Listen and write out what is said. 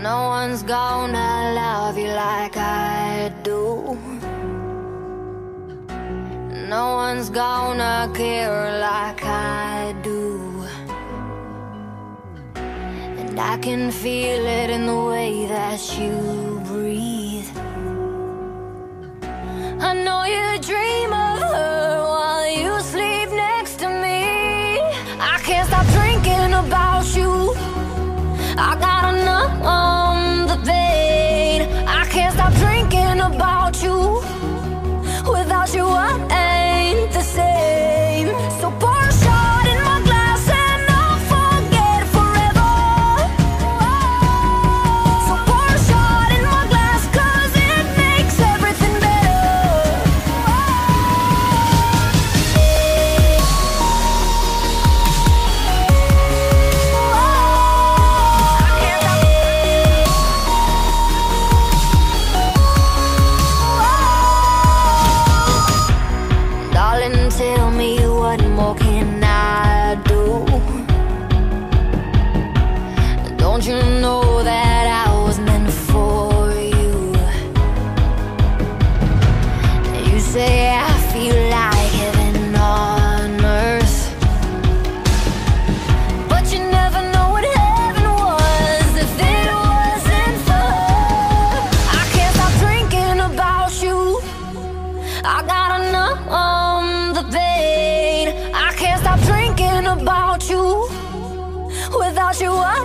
No one's gonna love you like I do. No one's gonna care like I do. And I can feel it in the way that you breathe. I know you dream of her while you sleep next to me. I can't stop drinking about you. I gotta numb the pain. I can't stop drinking about you. Without you I ain't the same. So pour a shot in my glass and I'll forget forever. So pour a shot in my glass, 'cause it makes everything better. Darling, tell me, what more can I do? Don't you know that I was meant for you? You say I feel like heaven on earth, but you never know what heaven was if it wasn't for her. I can't stop drinking about you. I gotta numb the pain. I can't stop drinking about you. Without you I